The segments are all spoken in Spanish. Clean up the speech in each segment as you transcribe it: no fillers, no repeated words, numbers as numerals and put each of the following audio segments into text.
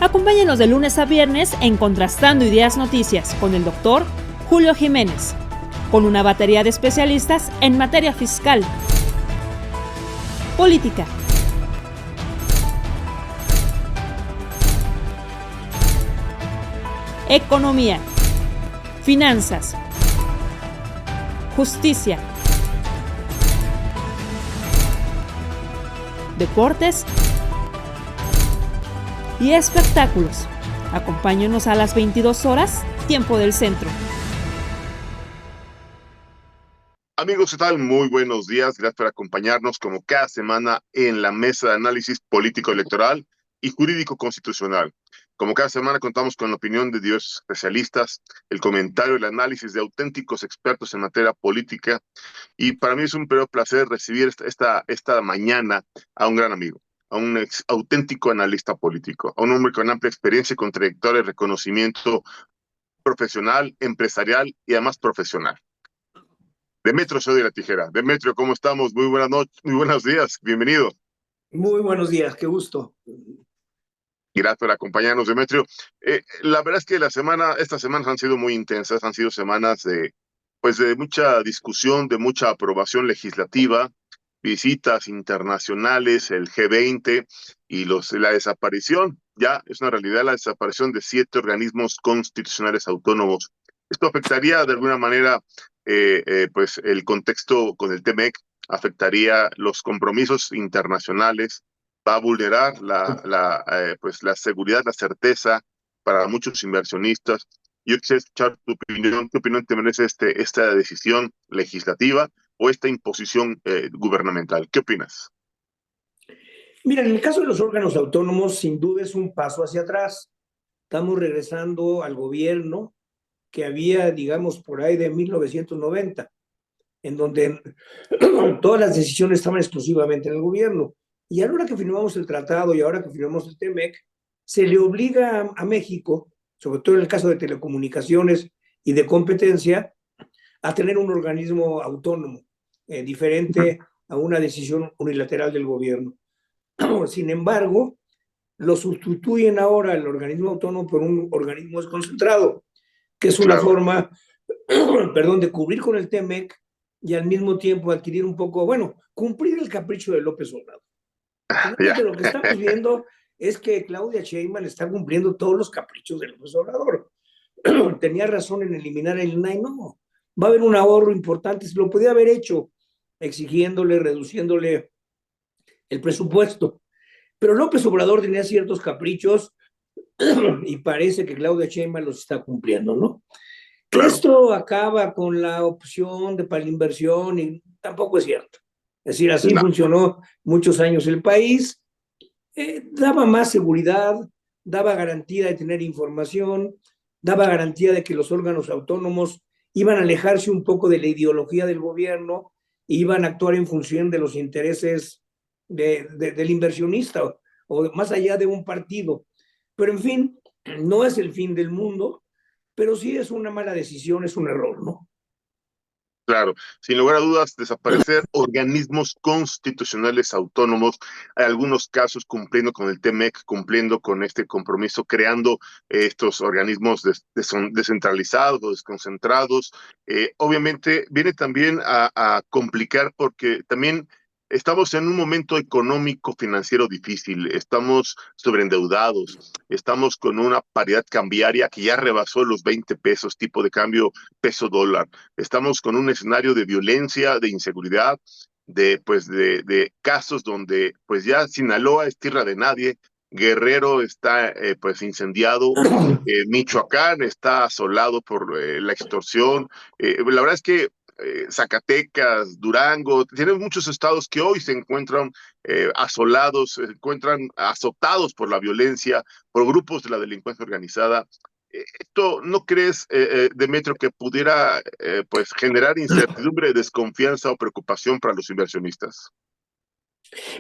Acompáñenos de lunes a viernes en Contrastando Ideas Noticias con el doctor Julio Jiménez, con una batería de especialistas en materia fiscal, política, economía, finanzas, justicia, deportes y espectáculos. Acompáñenos a las 22 horas, tiempo del centro. Amigos, ¿qué tal? Muy buenos días. Gracias por acompañarnos como cada semana en la mesa de análisis político electoral y jurídico constitucional. Como cada semana contamos con la opinión de diversos especialistas, el comentario y el análisis de auténticos expertos en materia política. Y para mí es un verdadero placer recibir esta mañana a un gran amigo, a un auténtico analista político, a un hombre con amplia experiencia y con trayectoria y reconocimiento profesional, empresarial y además profesional. Demetrio Soy de la Tijera. Demetrio, ¿cómo estamos? Muy buenas noches, muy buenos días, bienvenido. Muy buenos días, qué gusto. Gracias por acompañarnos, Demetrio. La verdad es que estas semanas han sido muy intensas, han sido semanas de mucha discusión, de mucha aprobación legislativa, visitas internacionales, el G20 y la desaparición, ya es una realidad, la desaparición de 7 organismos constitucionales autónomos. Esto afectaría de alguna manera el contexto con el TMEC, afectaría los compromisos internacionales, va a vulnerar la seguridad, la certeza para muchos inversionistas. Yo quisiera escuchar tu opinión. ¿Qué opinión te merece esta decisión legislativa o esta imposición gubernamental? ¿Qué opinas? Mira, en el caso de los órganos autónomos, sin duda es un paso hacia atrás. Estamos regresando al gobierno que había, digamos, por ahí de 1990, en donde todas las decisiones estaban exclusivamente en el gobierno. Y ahora que firmamos el tratado y ahora que firmamos el TMEC, se le obliga a México, sobre todo en el caso de telecomunicaciones y de competencia, a tener un organismo autónomo, diferente a una decisión unilateral del gobierno. Sin embargo, lo sustituyen ahora el organismo autónomo por un organismo desconcentrado, que es una forma, de cubrir con el TMEC y al mismo tiempo adquirir un poco, cumplir el capricho de López Obrador. Finalmente, lo que estamos viendo es que Claudia Sheinbaum está cumpliendo todos los caprichos de López Obrador. Tenía razón en eliminar el INAI, no. Va a haber un ahorro importante, se lo podía haber hecho exigiéndole, reduciéndole el presupuesto. Pero López Obrador tenía ciertos caprichos y parece que Claudia Sheinbaum los está cumpliendo, ¿no? Claro. Esto acaba con la opción para la inversión y tampoco es cierto. Es decir, así funcionó muchos años el país, daba más seguridad, daba garantía de tener información, daba garantía de que los órganos autónomos iban a alejarse un poco de la ideología del gobierno e iban a actuar en función de los intereses del inversionista o más allá de un partido. Pero en fin, no es el fin del mundo, pero sí es una mala decisión, es un error, ¿no? Claro, sin lugar a dudas, desaparecer organismos constitucionales autónomos, en algunos casos cumpliendo con el TMEC, cumpliendo con este compromiso, creando estos organismos descentralizados o desconcentrados. Obviamente viene también a complicar porque también estamos en un momento económico financiero difícil, estamos sobreendeudados, estamos con una paridad cambiaria que ya rebasó los 20 pesos, tipo de cambio peso dólar. Estamos con un escenario de violencia, de inseguridad, de casos donde pues ya Sinaloa es tierra de nadie, Guerrero está incendiado, Michoacán está asolado por la extorsión. La verdad es que Zacatecas, Durango, tienen muchos estados que hoy se encuentran asolados, se encuentran azotados por la violencia, por grupos de la delincuencia organizada. ¿Esto no crees, Demetrio, que pudiera generar incertidumbre, desconfianza o preocupación para los inversionistas?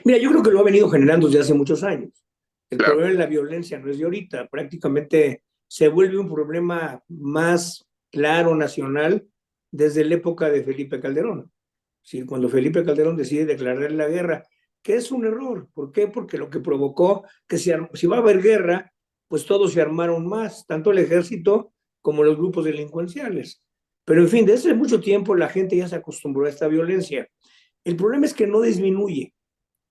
Mira, yo creo que lo ha venido generando desde hace muchos años. El Claro. problema de la violencia no es de ahorita, prácticamente se vuelve un problema más claro nacional desde la época de Felipe Calderón. Sí, cuando Felipe Calderón decide declarar la guerra, que es un error. ¿Por qué? Porque lo que provocó que si va a haber guerra, pues todos se armaron más, tanto el ejército como los grupos delincuenciales. Pero en fin, desde hace mucho tiempo la gente ya se acostumbró a esta violencia. El problema es que no disminuye.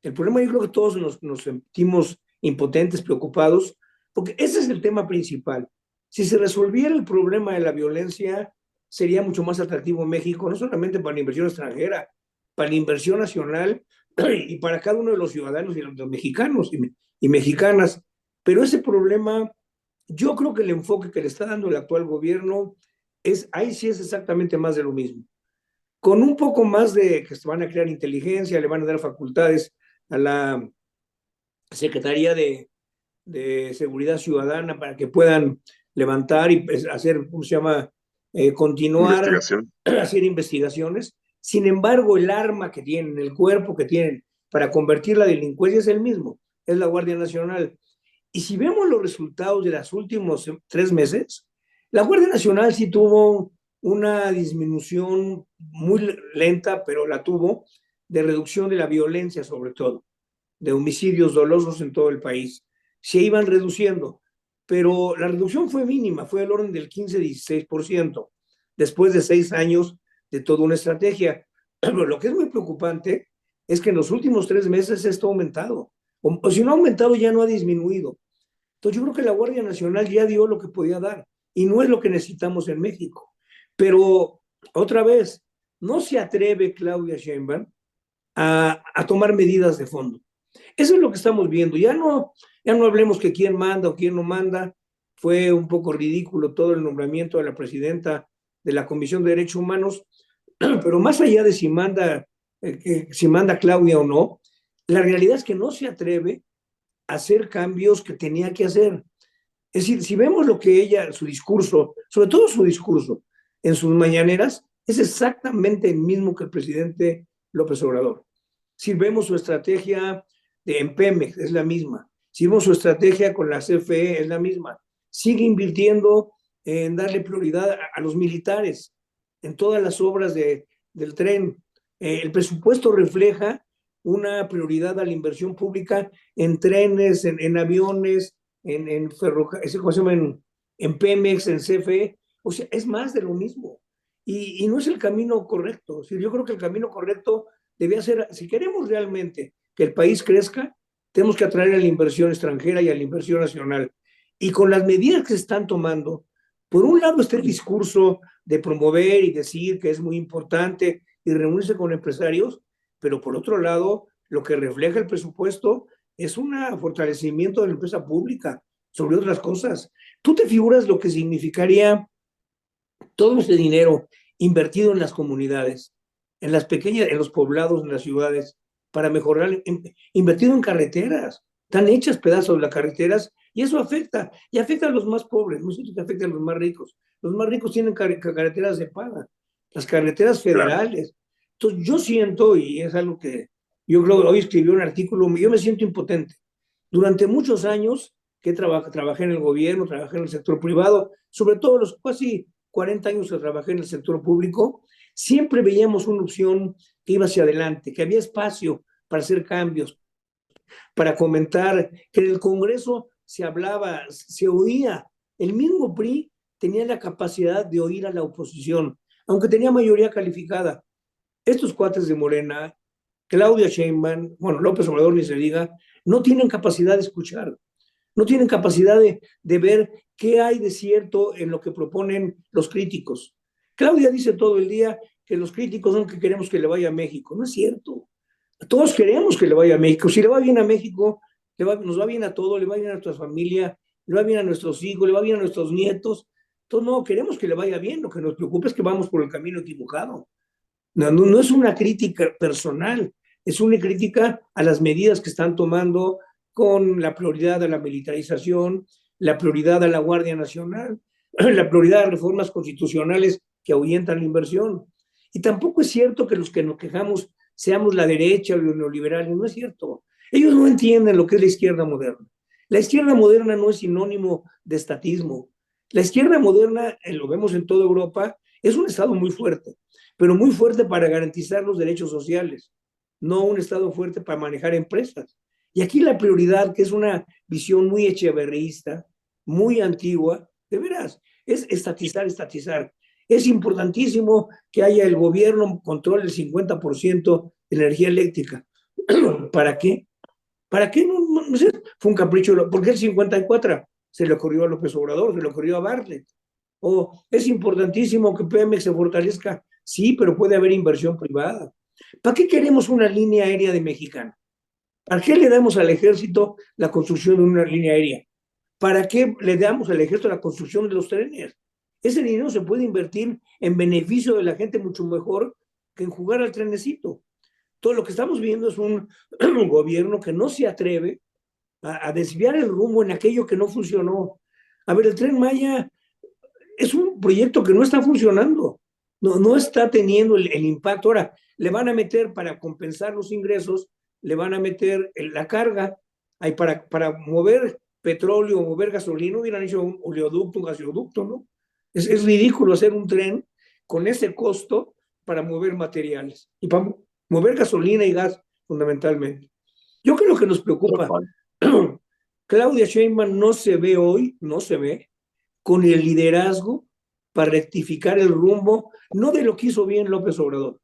El problema, yo creo que todos nos sentimos impotentes, preocupados, porque ese es el tema principal. Si se resolviera el problema de la violencia, sería mucho más atractivo México, no solamente para la inversión extranjera, para la inversión nacional y para cada uno de los ciudadanos y los mexicanos y mexicanas. Pero ese problema, yo creo que el enfoque que le está dando el actual gobierno ahí sí es exactamente más de lo mismo. Con un poco más de que se van a crear inteligencia, le van a dar facultades a la Secretaría de Seguridad Ciudadana para que puedan levantar y hacer, ¿cómo se llama? Continuar hacer investigaciones. Sin embargo, el arma que tienen, el cuerpo que tienen para combatir la delincuencia es el mismo, es la Guardia Nacional. Y si vemos los resultados de los últimos 3 meses, la Guardia Nacional sí tuvo una disminución muy lenta, pero la tuvo, de reducción de la violencia sobre todo, de homicidios dolosos en todo el país. Se iban reduciendo, pero la reducción fue mínima, fue del orden del 15-16%, después de 6 años de toda una estrategia. Pero lo que es muy preocupante es que en los últimos 3 meses esto ha aumentado, o si no ha aumentado ya no ha disminuido. Entonces yo creo que la Guardia Nacional ya dio lo que podía dar, y no es lo que necesitamos en México. Pero, otra vez, no se atreve Claudia Sheinbaum a tomar medidas de fondo. Eso es lo que estamos viendo. Ya no hablemos que quién manda o quién no manda. Fue un poco ridículo todo el nombramiento de la presidenta de la Comisión de Derechos Humanos, pero más allá de si manda Claudia o no, la realidad es que no se atreve a hacer cambios que tenía que hacer. Es decir, si vemos lo que ella, su discurso, sobre todo su discurso en sus mañaneras, es exactamente el mismo que el presidente López Obrador. Si vemos su estrategia en Pemex, es la misma. Si vemos su estrategia con la CFE, es la misma. Sigue invirtiendo en darle prioridad a los militares en todas las obras del tren. El presupuesto refleja una prioridad a la inversión pública en trenes, en aviones, en ferrocarriles, en Pemex, en CFE. O sea, es más de lo mismo. Y no es el camino correcto. O sea, yo creo que el camino correcto debía ser, si queremos realmente que el país crezca, tenemos que atraer a la inversión extranjera y a la inversión nacional. Y con las medidas que se están tomando, por un lado está el discurso de promover y decir que es muy importante y reunirse con empresarios, pero por otro lado, lo que refleja el presupuesto es un fortalecimiento de la empresa pública, sobre otras cosas. ¿Tú te figuras lo que significaría todo ese dinero invertido en las comunidades, en las pequeñas, en los poblados, en las ciudades, para mejorar, invertido en carreteras? Están hechas pedazos las carreteras y eso afecta a los más pobres, no es que afecta a los más ricos. Los más ricos tienen carreteras de paga, las carreteras federales. Entonces yo siento, y es algo que yo creo que hoy escribí un artículo, yo me siento impotente. Durante muchos años que trabajé en el gobierno, trabajé en el sector privado, sobre todo los casi 40 años que trabajé en el sector público, siempre veíamos una opción que iba hacia adelante, que había espacio para hacer cambios, para comentar, que en el Congreso se hablaba, se oía. El mismo PRI tenía la capacidad de oír a la oposición, aunque tenía mayoría calificada. Estos cuates de Morena, Claudia Sheinbaum, bueno, López Obrador ni se diga, no tienen capacidad de escuchar, no tienen capacidad de ver qué hay de cierto en lo que proponen los críticos. Claudia dice todo el día que los críticos son que queremos que le vaya a México. No es cierto. Todos queremos que le vaya a México. Si le va bien a México, nos va bien a todos, le va bien a nuestra familia, le va bien a nuestros hijos, le va bien a nuestros nietos. Entonces no queremos que le vaya bien, lo que nos preocupa es que vamos por el camino equivocado. No es una crítica personal, es una crítica a las medidas que están tomando con la prioridad a la militarización, la prioridad a la Guardia Nacional, la prioridad a reformas constitucionales que ahuyentan la inversión. Y tampoco es cierto que los que nos quejamos seamos la derecha o los neoliberales, no es cierto. Ellos no entienden lo que es la izquierda moderna. La izquierda moderna no es sinónimo de estatismo. La izquierda moderna, lo vemos en toda Europa, es un Estado muy fuerte, pero muy fuerte para garantizar los derechos sociales, no un Estado fuerte para manejar empresas. Y aquí la prioridad, que es una visión muy echeverrista, muy antigua, de veras, es estatizar. Es importantísimo que haya el gobierno controle el 50% de energía eléctrica. ¿Para qué? ¿Para qué? No sé, fue un capricho. ¿Por qué el 54? Se le ocurrió a López Obrador, se le ocurrió a Bartlett. O es importantísimo que Pemex se fortalezca. Sí, pero puede haber inversión privada. ¿Para qué queremos una línea aérea de Mexicana? ¿Para qué le damos al ejército la construcción de una línea aérea? ¿Para qué le damos al ejército la construcción de los trenes? Ese dinero se puede invertir en beneficio de la gente mucho mejor que en jugar al trenecito. Todo lo que estamos viendo es un gobierno que no se atreve a desviar el rumbo en aquello que no funcionó. A ver, el Tren Maya es un proyecto que no está funcionando, no está teniendo el impacto. Ahora, le van a meter para compensar los ingresos, le van a meter la carga, hay para mover petróleo, mover gasolina, hubieran hecho un oleoducto, un gasoducto, ¿no? Es ridículo hacer un tren con ese costo para mover materiales y para mover gasolina y gas fundamentalmente. Yo creo que nos preocupa. Claudia Sheinbaum no se ve hoy, no se ve con el liderazgo para rectificar el rumbo, no de lo que hizo bien López Obrador.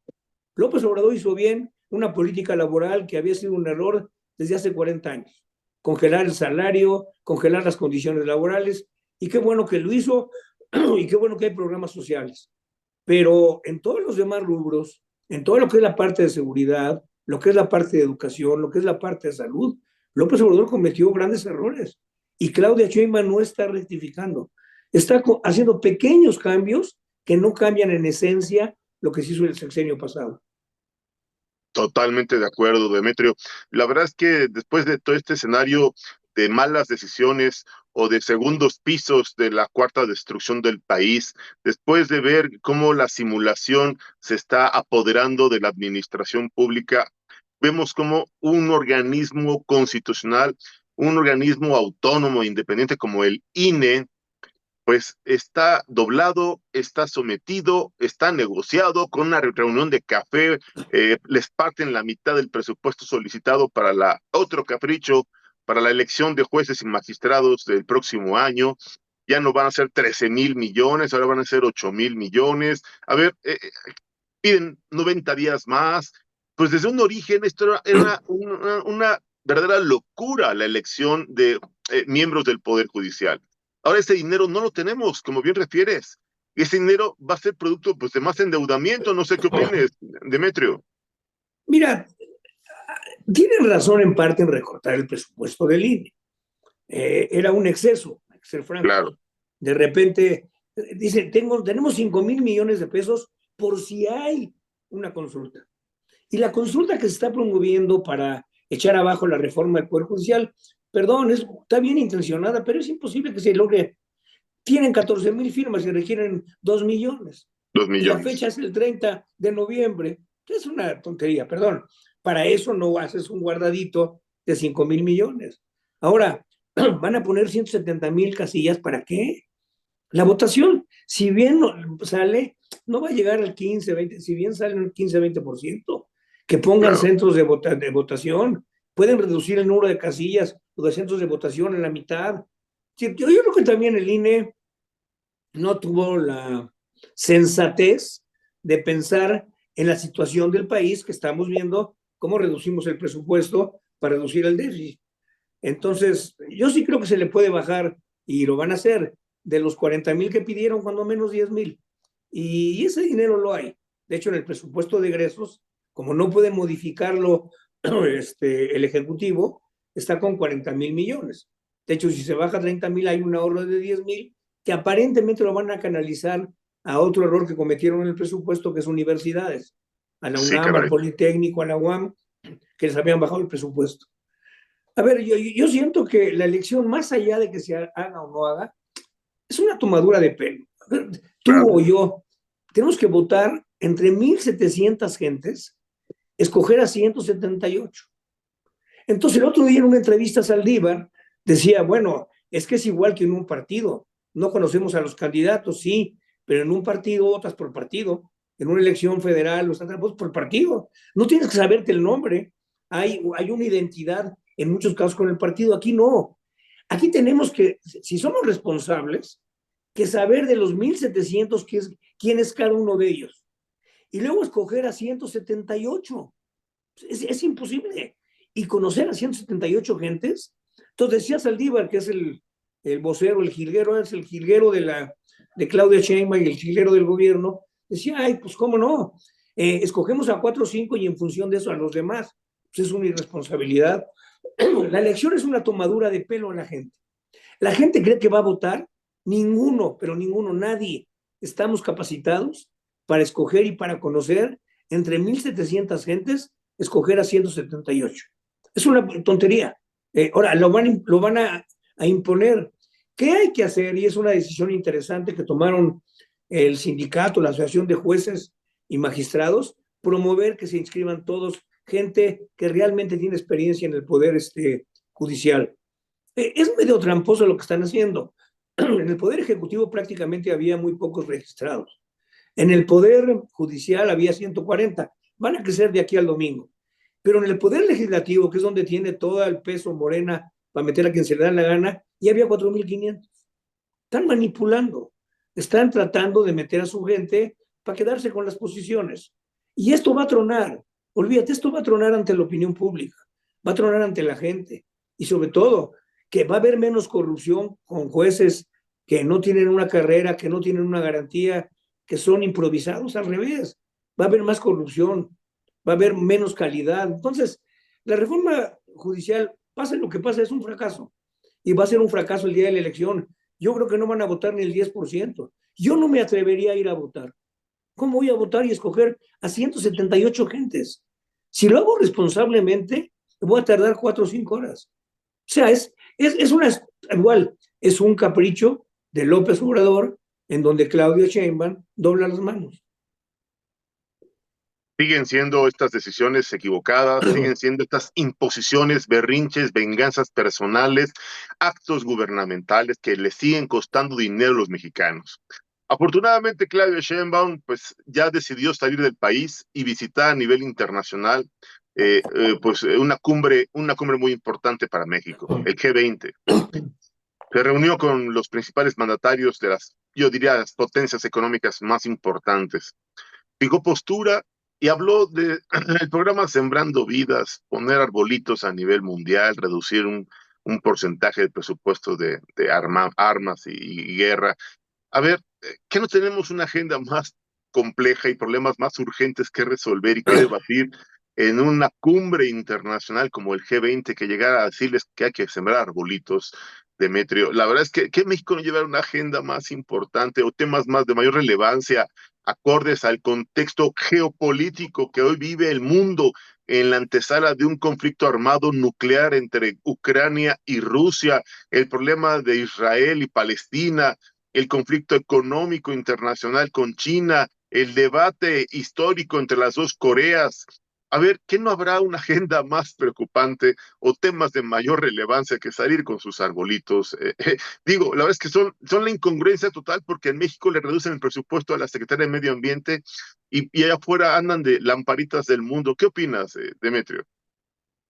López Obrador hizo bien una política laboral que había sido un error desde hace 40 años. Congelar el salario, congelar las condiciones laborales, y qué bueno que lo hizo, y qué bueno que hay programas sociales. Pero en todos los demás rubros, en todo lo que es la parte de seguridad, lo que es la parte de educación, lo que es la parte de salud, López Obrador cometió grandes errores y Claudia Sheinbaum no está rectificando. Está haciendo pequeños cambios que no cambian en esencia lo que se hizo el sexenio pasado. Totalmente de acuerdo, Demetrio. La verdad es que después de todo este escenario de malas decisiones o de segundos pisos de la cuarta destrucción del país, después de ver cómo la simulación se está apoderando de la administración pública, vemos como un organismo constitucional, un organismo autónomo, independiente como el INE, pues está doblado, está sometido, está negociado con una reunión de café, les parten la mitad del presupuesto solicitado para otro capricho, para la elección de jueces y magistrados del próximo año. Ya no van a ser 13,000 millones, ahora van a ser 8,000 millones. A ver, piden 90 días más. Pues desde un origen esto era una verdadera locura, la elección de miembros del Poder Judicial. Ahora ese dinero no lo tenemos, como bien refieres. Ese dinero va a ser producto pues, de más endeudamiento. No sé qué opines, Demetrio. Mira, tienen razón en parte en recortar el presupuesto del INE. Era un exceso, hay que ser franco. Claro. De repente, dicen, tenemos 5,000 millones de pesos por si hay una consulta. Y la consulta que se está promoviendo para echar abajo la reforma del Poder Judicial, perdón, está bien intencionada, pero es imposible que se logre. Tienen 14,000 firmas y requieren 2 millones. 2 millones. Y la fecha es el 30 de noviembre. Es una tontería, perdón. Para eso no haces un guardadito de 5,000 millones. Ahora, van a poner 170,000 casillas, ¿para qué? La votación, si bien sale, no va a llegar al 15, 20, si bien sale el 15, 20%, que pongan centros de votación, pueden reducir el número de casillas o de centros de votación en la mitad. Yo creo que también el INE no tuvo la sensatez de pensar en la situación del país que estamos viendo, cómo reducimos el presupuesto para reducir el déficit. Entonces, yo sí creo que se le puede bajar, y lo van a hacer, de los 40,000 que pidieron, cuando menos 10,000. Y ese dinero lo hay. De hecho, en el presupuesto de egresos, como no puede modificarlo el Ejecutivo, está con 40,000 millones. De hecho, si se baja 30,000, hay un ahorro de 10,000 que aparentemente lo van a canalizar a otro error que cometieron en el presupuesto, que es universidades, a la UNAM, al Politécnico, a la UAM, que les habían bajado el presupuesto. A ver, yo siento que la elección, más allá de que se haga o no haga, es una tomadura de pelo. Tú o yo tenemos que votar entre 1,700 gentes, escoger a 178. Entonces, el otro día en una entrevista a Saldívar decía, bueno, es que es igual que en un partido. No conocemos a los candidatos, sí, pero en un partido votas por partido. En una elección federal votas por partido. No tienes que saberte el nombre. Hay una identidad en muchos casos con el partido. Aquí no. aquí tenemos que, si somos responsables, que saber de los 1,700 quién es cada uno de ellos. Y luego escoger a 178. Es imposible. Y conocer a 178 gentes. Entonces decía Saldívar, que es el vocero, el jilguero, es el jilguero de Claudia Sheinbaum y el jilguero del gobierno. Decía, ay, pues cómo no, escogemos a 4 o 5 y en función de eso a los demás. Pues es una irresponsabilidad. La elección es una tomadura de pelo a la gente. La gente cree que va a votar. Ninguno, pero ninguno, nadie. Estamos capacitados para escoger y para conocer entre 1,700 gentes, escoger a 178. Es una tontería. Ahora, lo van a imponer. ¿Qué hay que hacer? Y es una decisión interesante que tomaron el sindicato, la Asociación de Jueces y Magistrados, promover que se inscriban todos, gente que realmente tiene experiencia en el poder judicial. Es medio tramposo lo que están haciendo. En el Poder Ejecutivo prácticamente había muy pocos registrados. En el Poder Judicial había 140. Van a crecer de aquí al domingo. Pero en el Poder Legislativo, que es donde tiene todo el peso Morena para meter a quien se le da la gana, ya había 4,500. Están manipulando. Están tratando de meter a su gente para quedarse con las posiciones. Y esto va a tronar. Olvídate, esto va a tronar ante la opinión pública. Va a tronar ante la gente. Y sobre todo, que va a haber menos corrupción con jueces que no tienen una carrera, que no tienen una garantía, que son improvisados. Al revés, va a haber más corrupción, va a haber menos calidad. Entonces, la reforma judicial, pase lo que pase, es un fracaso. Y va a ser un fracaso el día de la elección. Yo creo que no van a votar ni el 10%. Yo no me atrevería a ir a votar. ¿Cómo voy a votar y escoger a 178 gentes? Si lo hago responsablemente, voy a tardar 4 o 5 horas. O sea, igual, es un capricho de López Obrador en donde Claudia Sheinbaum dobla las manos. Siguen siendo estas decisiones equivocadas, siguen siendo estas imposiciones, berrinches, venganzas personales, actos gubernamentales que le siguen costando dinero a los mexicanos. Afortunadamente, Claudia Sheinbaum pues ya decidió salir del país y visitar a nivel internacional pues una cumbre muy importante para México, el G20. Se reunió con los principales mandatarios de yo diría, las potencias económicas más importantes. Fijó postura y habló del programa Sembrando Vidas, poner arbolitos a nivel mundial, reducir un porcentaje del presupuesto de armas y guerra. A ver, ¿qué no tenemos una agenda más compleja y problemas más urgentes que resolver y que debatir en una cumbre internacional como el G20 que llegara a decirles que hay que sembrar arbolitos, Demetrio? La verdad es que México no lleva una agenda más importante o temas más de mayor relevancia acordes al contexto geopolítico que hoy vive el mundo en la antesala de un conflicto armado nuclear entre Ucrania y Rusia, el problema de Israel y Palestina, el conflicto económico internacional con China, el debate histórico entre las dos Coreas. A ver, ¿qué no habrá una agenda más preocupante o temas de mayor relevancia que salir con sus arbolitos? Digo, la verdad es que son la incongruencia total porque en México le reducen el presupuesto a la Secretaría de Medio Ambiente y allá afuera andan de lamparitas del mundo. ¿Qué opinas, Demetrio?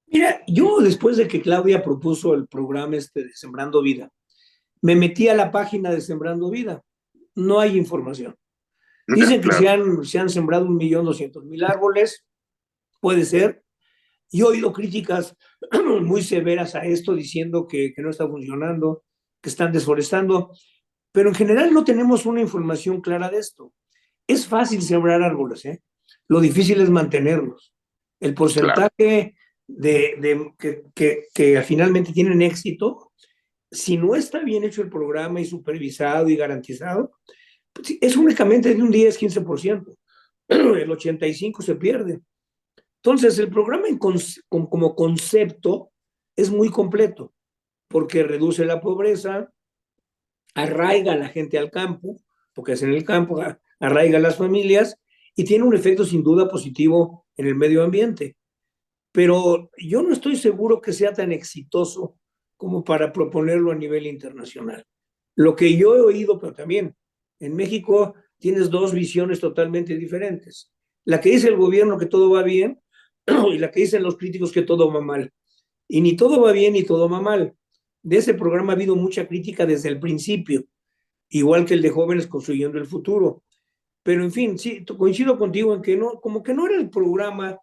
Mira, yo después de que Claudia propuso el programa de Sembrando Vida, me metí a la página de Sembrando Vida. No hay información. Dicen que claro, se han sembrado 1,200,000 árboles. Puede ser. Yo he oído críticas muy severas a esto, diciendo que no está funcionando, que están desforestando, pero en general no tenemos una información clara de esto. Es fácil sembrar árboles, ¿eh? Lo difícil es mantenerlos. El porcentaje que finalmente tienen éxito, si no está bien hecho el programa y supervisado y garantizado, pues es únicamente de un 10-15%. El 85% se pierde. Entonces, el programa como concepto es muy completo, porque reduce la pobreza, arraiga a la gente al campo, porque es en el campo, arraiga a las familias y tiene un efecto sin duda positivo en el medio ambiente. Pero yo no estoy seguro que sea tan exitoso como para proponerlo a nivel internacional. Lo que yo he oído, pero también en México tienes dos visiones totalmente diferentes. La que dice el gobierno que todo va bien y la que dicen los críticos que todo va mal. Y ni todo va bien ni todo va mal. De ese programa ha habido mucha crítica desde el principio, igual que el de Jóvenes Construyendo el Futuro. Pero en fin, sí, coincido contigo en que no, como que no era el programa.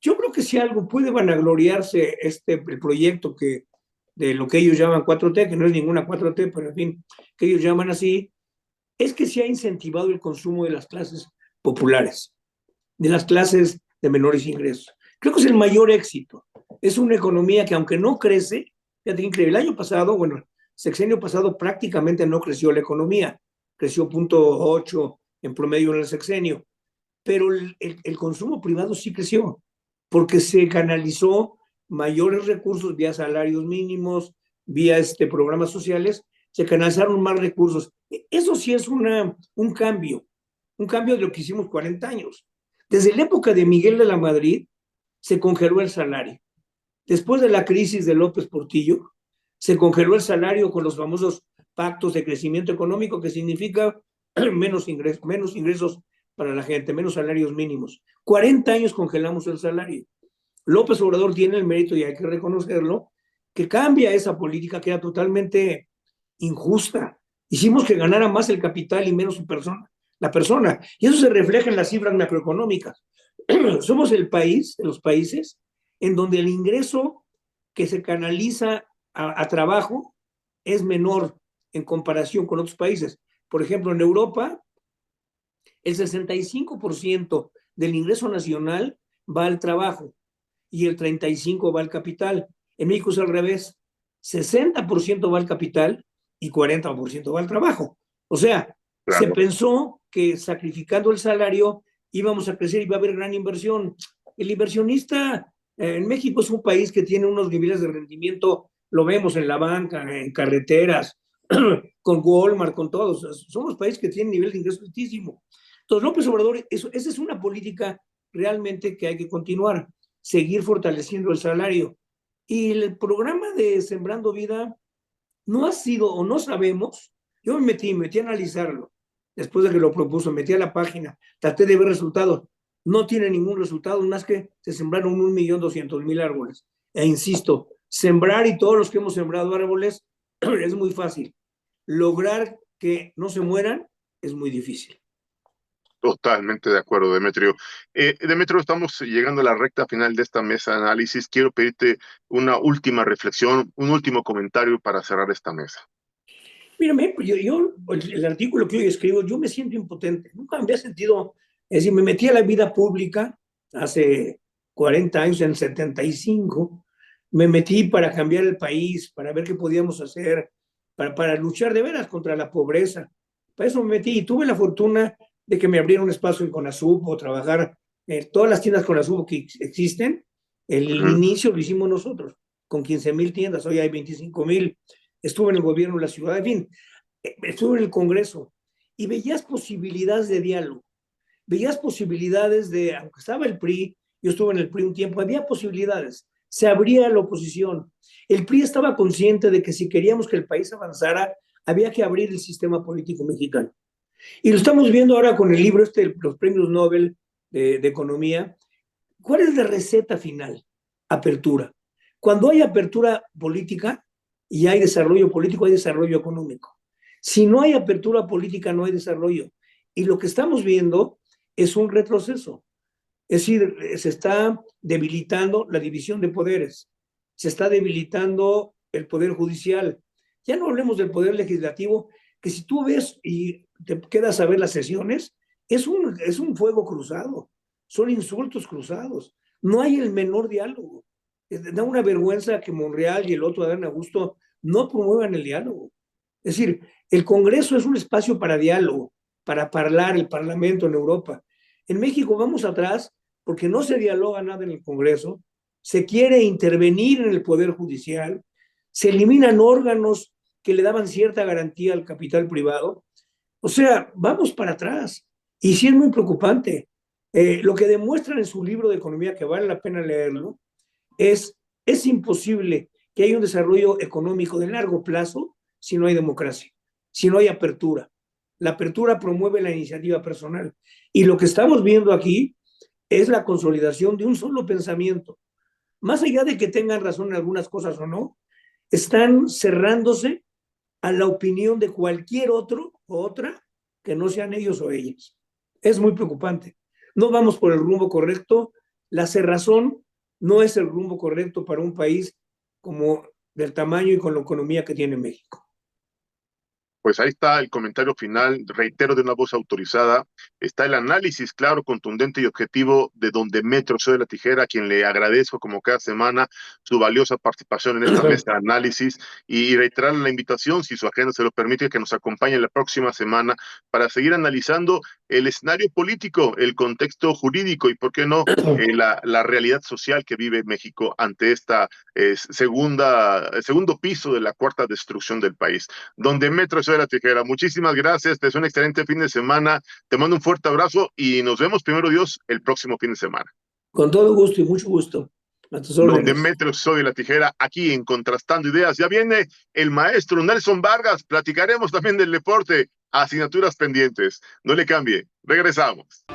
Yo creo que si algo puede vanagloriarse el proyecto de lo que ellos llaman 4T, que no es ninguna 4T, pero en fin, que ellos llaman así, es que se ha incentivado el consumo de las clases populares, de las clases de menores ingresos. Creo que es el mayor éxito. Es una economía que, aunque no crece, fíjate, increíble. El año pasado, bueno, el sexenio pasado prácticamente no creció la economía, creció 0.8 en promedio en el sexenio, pero el consumo privado sí creció, porque se canalizó mayores recursos vía salarios mínimos, vía programas sociales, se canalizaron más recursos. Eso sí es un cambio de lo que hicimos 40 años. Desde la época de Miguel de la Madrid se congeló el salario. Después de la crisis de López Portillo, se congeló el salario con los famosos pactos de crecimiento económico, que significa menos ingresos para la gente, menos salarios mínimos. 40 años congelamos el salario. López Obrador tiene el mérito, y hay que reconocerlo, que cambia esa política que era totalmente injusta. Hicimos que ganara más el capital y menos la persona. Y eso se refleja en las cifras macroeconómicas. Somos el país, de los países, en donde el ingreso que se canaliza a trabajo es menor en comparación con otros países. Por ejemplo, en Europa, el 65% del ingreso nacional va al trabajo y el 35% va al capital. En México es al revés. 60% va al capital y 40% va al trabajo. O sea, claro, se pensó que sacrificando el salario íbamos a crecer y iba a haber gran inversión. El inversionista en México es un país que tiene unos niveles de rendimiento, lo vemos en la banca, en carreteras, con Walmart, con todos. Somos países que tienen nivel de ingreso altísimo. Entonces, López Obrador, esa es una política realmente que hay que continuar, seguir fortaleciendo el salario. Y el programa de Sembrando Vida no ha sido, o no sabemos, yo me metí a analizarlo, después de que lo propuso, metí a la página, traté de ver resultados, no tiene ningún resultado, más que se sembraron 1.200.000 árboles. E insisto, sembrar, y todos los que hemos sembrado árboles, es muy fácil. Lograr que no se mueran es muy difícil. Totalmente de acuerdo, Demetrio. Demetrio, estamos llegando a la recta final de esta mesa de análisis. Quiero pedirte una última reflexión, un último comentario para cerrar esta mesa. Mírame, el artículo que hoy escribo, yo me siento impotente. Nunca me había sentido, es decir, me metí a la vida pública hace 40 años, en el 75. Me metí para cambiar el país, para ver qué podíamos hacer, para luchar de veras contra la pobreza. Para eso me metí y tuve la fortuna de que me abrieron un espacio en Conasupo, trabajar en todas las tiendas Conasupo que existen. El inicio lo hicimos nosotros, con 15,000 tiendas, hoy hay 25,000. Estuve en el gobierno de la ciudad, en fin, estuve en el Congreso y veías posibilidades de diálogo, veías posibilidades de, aunque estaba el PRI, yo estuve en el PRI un tiempo, había posibilidades, se abría la oposición. El PRI estaba consciente de que si queríamos que el país avanzara, había que abrir el sistema político mexicano. Y lo estamos viendo ahora con el libro los premios Nobel de Economía. ¿Cuál es la receta final? Apertura. Cuando hay apertura política y hay desarrollo político, hay desarrollo económico. Si no hay apertura política, no hay desarrollo. Y lo que estamos viendo es un retroceso. Es decir, se está debilitando la división de poderes, se está debilitando el poder judicial. Ya no hablemos del poder legislativo, que si tú ves y te quedas a ver las sesiones, es un fuego cruzado, son insultos cruzados, no hay el menor diálogo. Da una vergüenza que Monreal y el otro Adán Augusto no promuevan el diálogo. Es decir, el Congreso es un espacio para diálogo, para hablar, el Parlamento en Europa. En México vamos atrás porque no se dialoga nada en el Congreso, se quiere intervenir en el Poder Judicial, se eliminan órganos que le daban cierta garantía al capital privado. O sea, vamos para atrás. Y sí es muy preocupante. Lo que demuestran en su libro de economía, que vale la pena leerlo, es imposible que haya un desarrollo económico de largo plazo si no hay democracia, si no hay apertura. La apertura promueve la iniciativa personal. Y lo que estamos viendo aquí es la consolidación de un solo pensamiento. Más allá de que tengan razón en algunas cosas o no, están cerrándose a la opinión de cualquier otro o otra que no sean ellos o ellas. Es muy preocupante. No vamos por el rumbo correcto. La cerrazón no es el rumbo correcto para un país como del tamaño y con la economía que tiene México. Pues ahí está el comentario final, reitero, de una voz autorizada. Está el análisis claro, contundente y objetivo de don Demetrio Ochoa de la Tijera, a quien le agradezco como cada semana su valiosa participación en esta mesa de análisis, y reiterar la invitación, si su agenda se lo permite, que nos acompañe la próxima semana para seguir analizando el escenario político, el contexto jurídico y, por qué no, la realidad social que vive México ante esta segundo piso de la cuarta destrucción del país. Don Demetrio Ochoa de la Tijera, muchísimas gracias, te deseo un excelente fin de semana, te mando un fuerte abrazo y nos vemos, primero Dios, el próximo fin de semana. Con todo gusto y mucho gusto. A tus órdenes. Don Demetrio Ochoa de la Tijera, aquí en Contrastando Ideas. Ya viene el maestro Nelson Vargas, platicaremos también del deporte, asignaturas pendientes. No le cambie, regresamos.